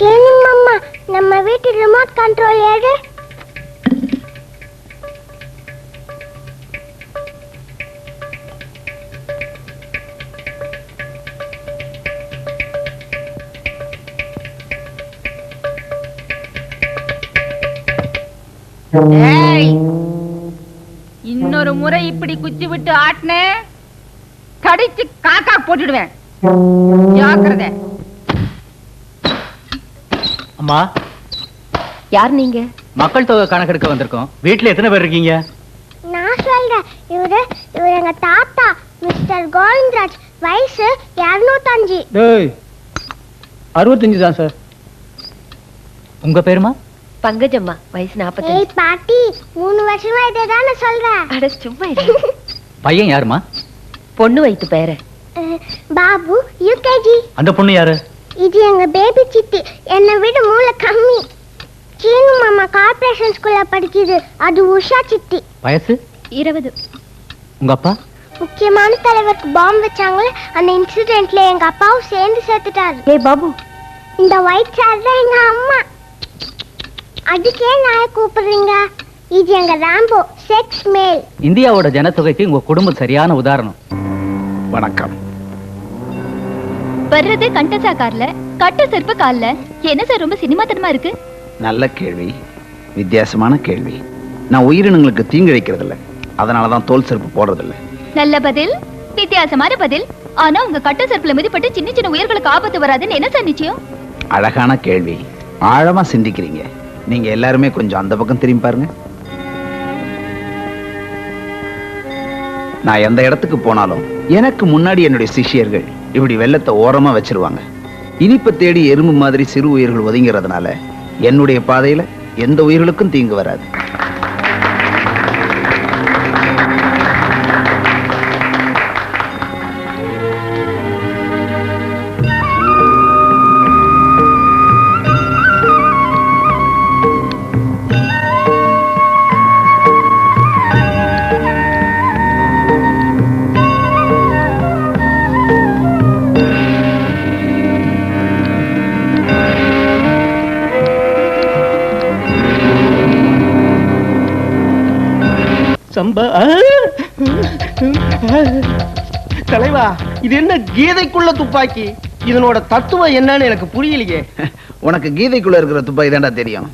சீனு மாமா, நம்ம வீட்டு ரிமோட் கண்ட்ரோல் எடு. இன்னொரு முறை இப்படி குச்சி விட்டு ஆட்டின கடிச்சு காக்கா போட்டுடுவேன். ஜாக்கிரதை. அம்மா, யார் நீங்க? மக்கள் தொகை கணக்கெடுக்க வந்திருக்கோம். வீட்டுல எத்தனை பேர் இருக்கீங்க? நான் சொல்றேன். இவரு எங்க தாத்தா மிஸ்டர் கோவிந்தராஜ். வயசு 205. 65 தான் சார். உங்க பேருமா? பங்கஜம்மா. வயசு 45. ஏய் பாட்டி, 3 வருஷமா இதேதானே சொல்றேன். அட சும்மா இரு. பையன் யாருமா? பொண்ணு வைத்து பேரு பாபு, யூகேஜி. அந்த பொண்ணு யாரு? இது எங்க பேபி சித்தி. என்னை விட மூளை கம்மி. சீனு மாமா கார்ப்பரேஷன் ஸ்கூல்ல படிக்குது. அது உஷா சித்தி. வயசு 20. உங்க அப்பா? முக்கியமான தலைவருக்கு பாம்பு வச்சாங்களே, அந்த இன்சிடென்ட்ல எங்க அப்பாவும் சேர்ந்து சேர்த்துட்டாரு. ஏய் பாபு, இந்த ஒயிட் சார் தான் எங்க அம்மா. அதுக்கே நான் கூப்பிடுறீங்க? இது எங்க ராம்போ, செக்ஸ் மேல். இந்தியாவோட ஜனத்தொகைக்கு உங்க குடும்பம் சரியான உதாரணம். வணக்கம். வர்றது கண்டசா கார்ல, கட்ட செருப்பு கால்ல. என்ன சார் ரொம்ப சினிமாத்தனமா இருக்கு? நல்ல கேள்வி, வித்தியாசமான கேள்வி. நான் உயிரினங்களுக்கு தீங்கு வைக்கிறதில்ல, அதனாலதான் தோல் செருப்பு போடுறதில்ல. நல்ல பதில், வித்தியாசமான பதில். ஆனா உங்க கட்ட செருப்புல மிதிப்பட்டு சின்ன சின்ன உயிர்களுக்கு ஆபத்து வராதுன்னு என்ன சார் நிச்சயம்? அழகான கேள்வி, ஆழமா சிந்திக்கிறீங்க. நீங்க எல்லாருமே கொஞ்சம் அந்த பக்கம் திரும்பி பாருங்க. நான் எந்த இடத்துக்கு போனாலும் எனக்கு முன்னாடி என்னுடைய சிஷ்யர்கள் இப்படி வெள்ளத்தை ஓரமா வச்சிருவாங்க. இனிப்பை தேடி எறும்பு மாதிரி சிறு உயிர்கள் ஒதுங்கிறதுனால என்னுடைய பாதையில எந்த உயிர்களுக்கும் தீங்கு வராது. தலைவா, இது என்ன கீதைக்குள்ள துப்பாக்கி? இதனோட தத்துவம் என்னன்னு எனக்கு புரியலையே. உனக்கு கீதைக்குள்ள இருக்கிற துப்பாக்கி தான்டா தெரியும்.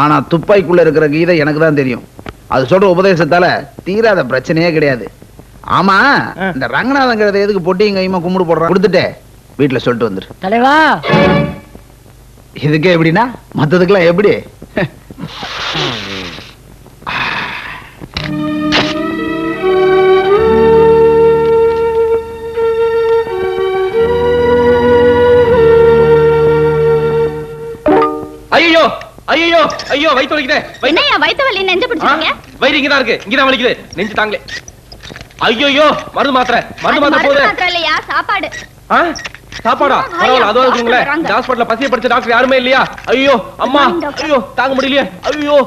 ஆனா துப்பாக்கிக்குள்ள இருக்கிற கீதை எனக்கு தான் தெரியும். அது சொல்ற உபதேசத்தால தீராத பிரச்சனையே கிடையாது. ஆமா, இந்த ரங்கநாதங்கிறத எதுக்கு பொட்டியும் கையுமா கும்பிடு போடுறான்? கொடுத்துட்டே வீட்டுல சொல்லிட்டு வந்துரு. தலைவா, இதுக்கே எப்படின்னா மத்ததுக்கெல்லாம் எப்படி? ஐயோ ஐயோ ஐயோ, வயித்து வலிக்குதே. என்னையா வயித்து வலி நெஞ்சு பிடிச்சிருக்கீங்க? வயிறு இங்கதான் இருக்கு, இங்கதான் வலிக்குது. நெஞ்சு தாங்களே. ஐயோ, மருந்து மாத்திரை போகுது. மாத்திரை இல்லையா, சாப்பாடு. சாப்பாடா? பரவாயில்ல, அதுவும் இருக்குங்களே. ஹாஸ்பிடல்ல பசிய படிச்ச டாக்டர் யாருமே இல்லையா? ஐயோ அம்மா, ஐயோ தாங்க முடியலையே. ஐயோ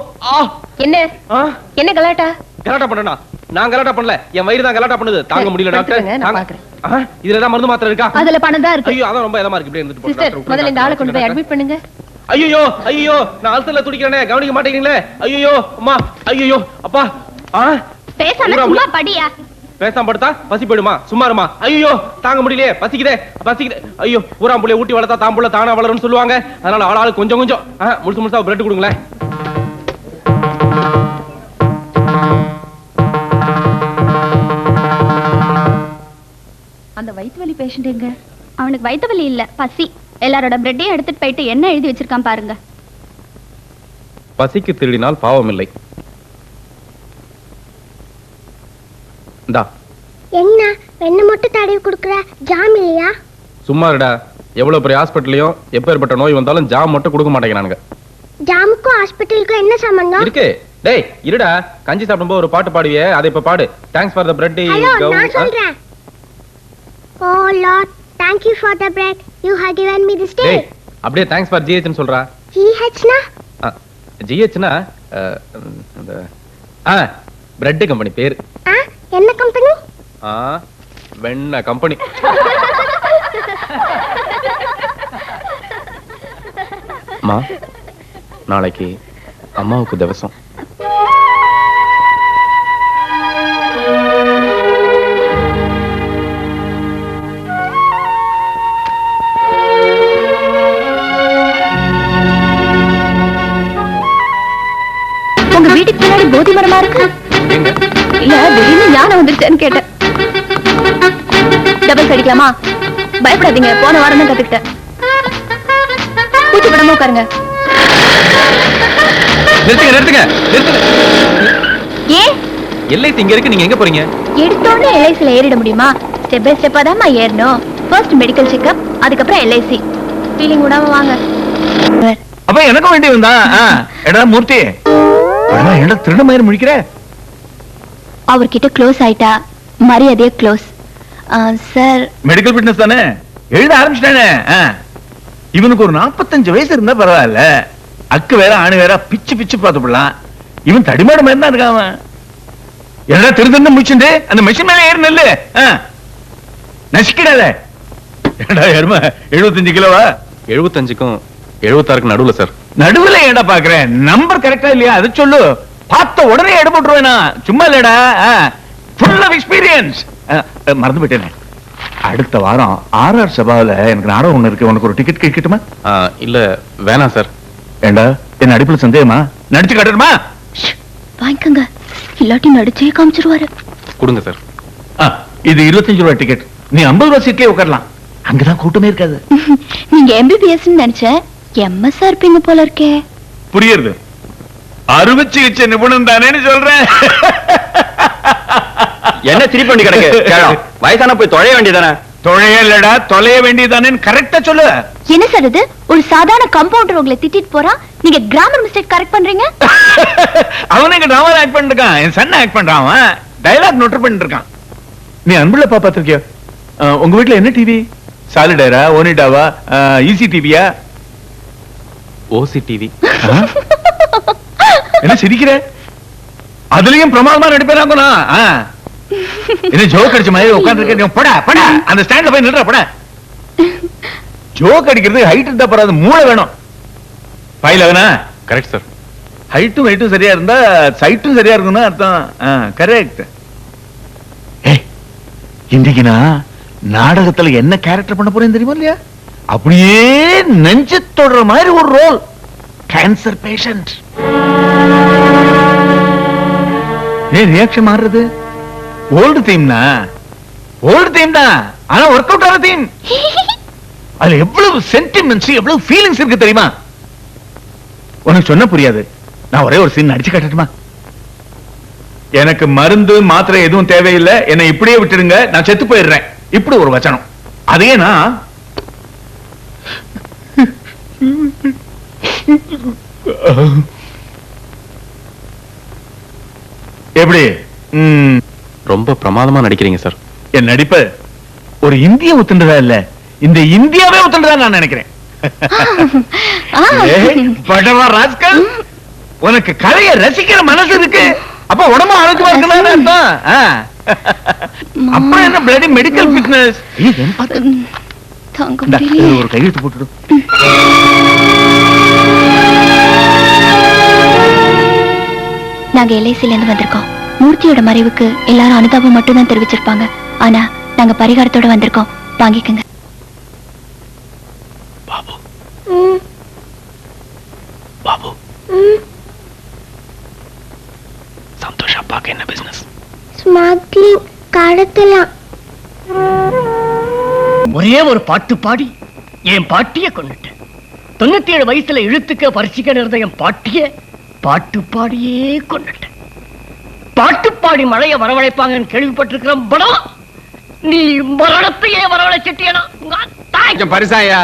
என்ன கலாட்டா? கலாட்டா பண்ணனா? நான் கலாட்டா பண்ணல, என் வயிறு தான் கலாட்டா பண்ணுது. தாங்க முடியல டாக்டர். இதுலதான் மருந்து மாத்திரை இருக்கா? அதுல பணம் தான் இருக்கு. ஐயோ, அதான் ரொம்ப இதமா இருக்கு. இப்படி இருந்துட்டு சிஸ்டர், முதல்ல இந்த ஆளை கொண்டு போய் அட்மிட் பண்ணுங்க. ஐயோ ஐயோ, நான் அல்சர்ல துடிக்கிறேனே, கவனிக்க மாட்டேங்கிறீங்களே. ஐயோ அம்மா, ஐயோ அப்பா. பேசாம சும்மா படியா. பேசாம படுத்தா பசி போயிடுமா? சும்மா இருமா. ஐயோ தாங்க முடியலையே, பசிக்குதே. ஐயோ, ஊராம் புள்ளைய ஊட்டி வளர்த்தா தான் புள்ள தானா வளரும்னு சொல்லுவாங்க. அதனால ஆளாளு கொஞ்சம் கொஞ்சம் முழுசா பிரெட் கொடுங்களேன். அந்த வயித்து வலி பேஷண்ட் எங்க? அவனுக்கு வயித்து வலி இல்ல, பசி. எல்லாரோட பிரெட்டையும் எடுத்துட்டு போயிட்டு என்ன எழுதி வச்சிருக்கான் பாருங்க. பசிக்கு திருடினால் பாவம் இல்லை. என்ன வெண்ண மட்டும் தடவி குடுக்குற? ஜாம் இல்லையா? சும்மா இருடா. எவ்வளவு பெரிய ஹாஸ்பிட்டலையும் எப்பேற்பட்ட நோய் வந்தாலும் ஜாம் மட்டும் கொடுக்க மாட்டேங்கிறானுங்க. ஜாமுக்கும் ஹாஸ்பிட்டலுக்கும் என்ன சம்பந்தம் இருக்கு? டேய் இருடா, கஞ்சி சாப்பிடும்போது ஒரு பாட்டு பாடுவியே, அதை இப்ப பாடு. Thanks for the bread. நான் சொல்றேன். Oh Lord, thank you for the bread you have given me this day. டேய், அப்படியே தேங்க்ஸ் ஃபார் GH ன்னு சொல்றா. GH னா? GH னா பிரெட் கம்பெனி பேர். என்ன கம்பெனி? வெண்ண கம்பெனி. அம்மா நாளைக்கு அம்மாவுக்கு திவசம். உங்க வீட்டுக்கு பின்னாடி போதி மரமா இருக்கு. இல்ல திடீர்னு ஞானம் வந்துருச்சேன்னு கேட்டேன். டபுள்ஸ் அடிக்கலாமா? பயப்படாதீங்க, போன வாரம் தான் கத்துக்கிட்டேன். பூச்சி படமா உட்காருங்க. நிறுத்துங்க. ஏன் எல்ஐசி இங்க இருக்கு, நீங்க எங்க போறீங்க? எடுத்தோடனே எல்ஐசில ஏறிட முடியுமா? ஸ்டெப் பை ஸ்டெப்பா தான் ஏறணும். ஃபர்ஸ்ட் மெடிக்கல் செக்அப், அதுக்கப்புறம் எல்ஐசி. ஃபீலிங் விடாம வாங்க. அப்ப எனக்கு வேண்டி வந்தா எடா மூர்த்தி என்ன திருட மாதிரி முடிக்கிற? அவர்கிட்ட க்ளோஸ் ஆயிட்டா மரியாதையே க்ளோஸ். சார் மெடிக்கல் ஃபிட்னஸ் தானே, எழுத ஆரம்பிச்சிட்டானே. இவனுக்கு ஒரு 45 வயசு இருந்தா பரவாயில்ல. அக்கு வேற ஆணு வேற பிச்சு பிச்சு பார்த்து போடலாம். இவன் தடிமாடு மாதிரி தான் இருக்கான். என்ன திருத்தன்னு முடிச்சுட்டு அந்த மெஷின் மேல ஏறு நெல்லு நசிக்கிறாத. ஏடா எருமை 75 கிலோவா? 75க்கும் 76க்கு நடுவுல சார். நடுவுல ஏடா பாக்குறேன், நம்பர் கரெக்டா இல்லையா அது சொல்லு. பார்த்த உடனே எடை போட்டுருவேனா? சும்மா இல்லடா, ஃபுல் ஆஃப் எக்ஸ்பீரியன்ஸ். மறந்து போயிட்டேனே, அடுத்த வாரம் ஆர்ஆர் சபாவில எனக்கு நாடகம் ஒண்ணு இருக்கு. உனக்கு ஒரு டிக்கெட் கிடைக்கட்டுமா? இல்ல வேணாம் சார். ஏண்டா என்ன அடிப்புல சந்தேகமா? நடிச்சு காட்டணுமா? வாங்கிக்கோங்க, இல்லாட்டி நடிச்சே காமிச்சிருவாரு. கொடுங்க சார். இது 25 ரூபாய் டிக்கெட். நீ 50 ரூபாய் சீட்லயே உட்காரலாம், அங்கதான் கூட்டமே இருக்காது. நீங்க எம்பிபிஎஸ் நினைச்சேன், எம்எஸ்ஆர் இருப்பீங்க போல இருக்கே. புரியுது, அறுவை சிகிச்சை நிபுணம் தானேன்னு சொல்றேன். என்ன திருப்பி பண்ணி கிடக்கு? வயசான போய் தொலைய வேண்டியதானே? தொலைய இல்லடா, தொலைய வேண்டியதானே கரெக்டா சொல்லு. என்ன சார் இது? ஒரு சாதாரண கம்பவுண்டர் உங்களை திட்டிட்டு போறான், நீங்க கிராமர் மிஸ்டேக் கரெக்ட் பண்றீங்க. அவன் இங்க டிராமா ஆக்ட் பண்ணிட்டு இருக்கான், என் சன்ன ஆக்ட் பண்றான். அவன் டயலாக் நோட் பண்ணிட்டு இருக்கான். நீ அன்புள்ள பாத்திருக்கியோ? உங்க வீட்டுல என்ன டிவி? சாலிடரா, ஓனிடாவா, ஈசி டிவியா? ஓசி டிவி. என்ன சிரிக்கிற? அதுலயும் பிரமாதமா நடிப்பேனா? என்ன ஜோக் அடிச்ச மாதிரி உட்கார்ந்து போடா போடா, அந்த ஸ்டாண்ட்ல போய் நில்ற போடா. ஜோக் அடிக்கிறது ஹைட் இருந்தா பராது, மூளை வேணும். பைலவனா? Correct sir. ஹைட்டும் வெயிட்டும் சரியா இருந்தா சைட்டும் சரியா இருக்கும்னு அர்த்தம். கரெக்ட். இன்னைக்கு நான் நாடகத்துல என்ன கேரக்டர் பண்ண போறேன் தெரியுமா இல்லையா? அப்படியே நெஞ்சு தொடர மாதிரி ஒரு ரோல். Cancer patient. ஏன் ரியாக்ஷன் மாறுறது? ஓல்டு தீம்னா ஓல்டு தீம் தான், ஆனா ஒர்க் அவுட் ஆன தீம். அதுல எவ்வளவு சென்டிமெண்ட்ஸ், எவ்வளவு ஃபீலிங்ஸ் இருக்கு தெரியுமா? உனக்கு சொன்ன புரியாது. நான் ஒரே ஒரு சீன் நடிச்சு காட்டட்டுமா? எனக்கு மருந்து மாத்திரை எதுவும் தேவையில்லை, என்னை இப்படியே விட்டுடுங்க, நான் செத்து போயிடுறேன். இப்படி ஒரு வச்சனம். அதே நான் எப்படி? ரொம்ப பிரமாதமா நடிக்கிறீங்க சார். என் நடிப்பு ஒரு இந்திய ஒத்துண்டதா இல்ல, இந்த இந்தியாவே ஒத்துண்டதா நான் நினைக்கிறேன். படவா ராஸ்கல், உனக்கு கலையை ரசிக்கிற மனசு இருக்கு, அப்ப உடம்பு ஆரோக்கியமா இருக்கணும். அப்ப என்ன பிளடி மெடிக்கல் பிசினஸ்? ஒரு கையெழுத்து போட்டுடும். நாங்க எல்ஐசில இருந்து வந்திருக்கோம். மூர்த்தியோட மறைவுக்கு எல்லாரும் அனுதாபம் மட்டும் தான் தெரிவிச்சிருப்பாங்க, ஆனா நாங்க பரிகாரத்தோட வந்திருக்கோம். வாங்கிக்கங்க. பாபு பாபு, சந்தோஷ் அப்பாக்கு என்ன பிசினஸ்? ஸ்மக்லிங், கடத்தலாம். ஒரே ஒரு பாட்டு பாடி என் பாட்டிய கொண்டுட்டேன். 97 வயசுல இழுத்துக்க பரிசிக்க இருந்த என் பாட்டிய பாட்டு பாடியே கொண்டுட்டேன். பாட்டு பாடி மழைய வரவழைப்பாங்கன்னு கேள்விப்பட்டிருக்கிற படம், நீ மரணத்தையே வரவழைச்சிட்டியனா? பரிசாயா,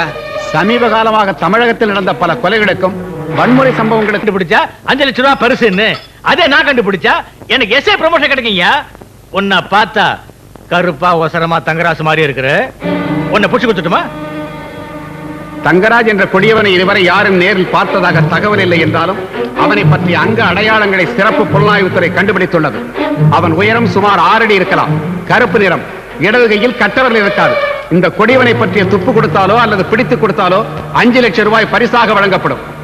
சமீப காலமாக தமிழகத்தில் நடந்த பல கொலைகளுக்கும் வன்முறை சம்பவங்களை கண்டுபிடிச்சா 5 லட்சம் ரூபாய் பரிசுன்னு அதே நான் கண்டுபிடிச்சா எனக்கு எஸ்ஏ ப்ரமோஷன் கிடைக்குங்க. உன்னை பார்த்தா கருப்பா ஒசரமா தங்கராசு மாதிரி இருக்கிற, உன்னை புடிச்சு கொடுத்துட்டுமா? தங்கராஜ் என்ற கொடியவனை இதுவரை யாரும் நேரில் பார்த்ததாக தகவல் இல்லை என்றாலும் அவனை பற்றிய அங்க அடையாளங்களை சிறப்பு புலனாய்வுத்துறை கண்டுபிடித்துள்ளது. அவன் உயரம் சுமார் 6 அடி இருக்கலாம், கருப்பு நிறம், இடது கையில் கட்டவர்கள் இருக்காது. இந்த கொடியவனை பற்றிய துப்பு கொடுத்தாலோ அல்லது பிடித்து கொடுத்தாலோ 5 லட்சம் ரூபாய் பரிசாக வழங்கப்படும்.